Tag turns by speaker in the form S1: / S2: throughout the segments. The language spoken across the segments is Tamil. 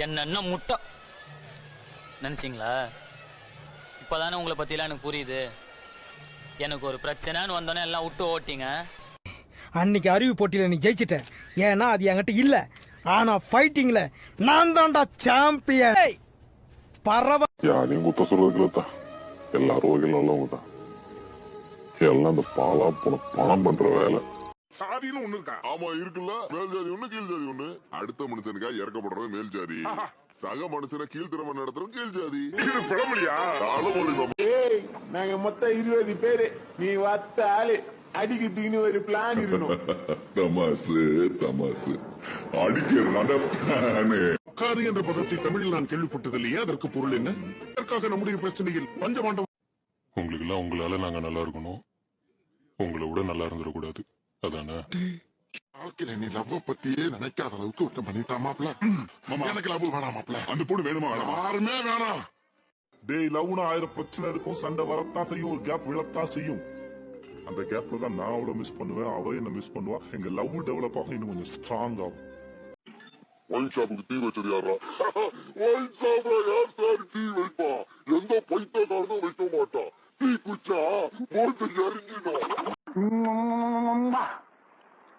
S1: என்ன முட்டை நினைச்சிங்களா? இப்பதானே உங்களை பத்திலாம் எனக்கு புரியுது. எனக்கு ஒரு பிரச்சனைன்னு வந்தோன்னே எல்லாம் விட்டு ஓட்டிங்க.
S2: அன்னைக்கு அறிவு போட்டியில நீ ஜெயிச்சிட்ட, ஏன்னா அது என்கிட்ட இல்ல. ஆனா ஃபைட்டிங்ல நான் தான்டா சாம்பியன். பரவ
S3: யாரையும் குத்த சொல்றதுக்குலதான், எல்லாரும் வகையில் நல்லவங்க தான். எல்லாம் அந்த பாலா போன பணம் பண்ற வேலை.
S4: சாதின்னு ஒண்ணு இருக்கா?
S3: ஆமா இருக்குல்ல. மேல் ஜாதி ஒண்ணு கீழ் ஜாதி ஒண்ணு. அடுத்த மனுஷனுக்கா இறக்கப்படுறது மேல் ஜாதி, சக மனுஷனை கீழ்த்திறமை நடத்துறது கீழ் ஜாதி.
S4: இது பழமொழியா?
S5: நாங்க மொத்தம் 20 பேரு, நீ வத்த ஆளு. அடிக்கிறதுக்குன்னு ஒரு பிளான் இருக்கணும்.
S3: தமாசு தமாசு அடிக்கிறது பிளானு.
S4: உட்காரு என்ற பதத்தை தமிழில் நான் கேள்விப்பட்டதில்லையே, அதற்கு பொருள் என்ன? அதற்காக நம்முடைய பிரச்சனையில் பஞ்சமாண்டம்.
S6: உங்களுக்கு எல்லாம் உங்களால நாங்க நல்லா இருக்கணும், உங்களை விட நல்லா இருந்துடக்கூடாது, அதானே?
S3: வாழ்க்கையில நீ லவ் பத்தியே நினைக்காத அளவுக்கு ஒருத்தன் பண்ணிட்டாமாப்ல. எனக்கு லவ் வேணாமாப்ல.
S4: அந்த பொண்ணு வேணுமா வேணாமா?
S3: யாருமே வேணாம்.
S4: டேய், லவ்னா 1000 பிரச்சனை இருக்கும், சண்டை வரத்தான் செய்யும், ஒரு கேப் விழத்தான் செய்யும். அந்த கேப்ல தான் நான் அவளை மிஸ் பண்ணுவேன், அவ என்ன மிஸ் பண்ணுவா. எங்க லவ் டெவலப் ஆகும், இன்னும் கொஞ்சம் ஸ்ட்ராங் ஆகும்.
S3: ஒயின் ஷாப்புக்கு தீ வச்சது யாரா? ஒயின் ஷாப்ல யார் சார் தீ வைப்பா? எந்த பைத்தியக்காரனும் வைக்க மாட்டான். தீ குச்சா போட்டு எரிஞ்சிடும்.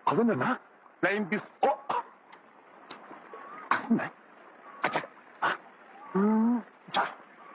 S5: அது என்ன? Line disco.